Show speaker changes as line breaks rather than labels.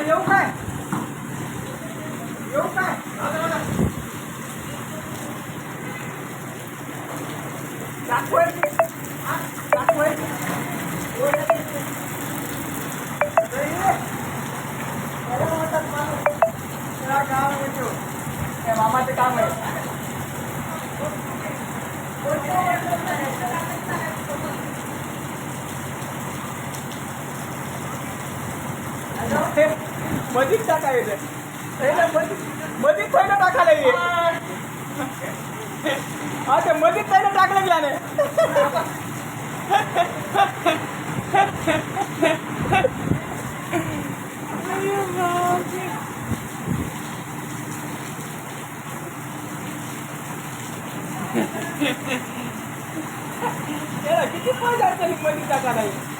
येऊ काय येऊ काय दाखवायची दाखवायची मामाचं काम आहे मधीच टाकायचं मधीच पहिलं टाकायला ये हा ते मधीच पहिलं टाकलं गेल्याने किती पैसा मधीच टाकायला ये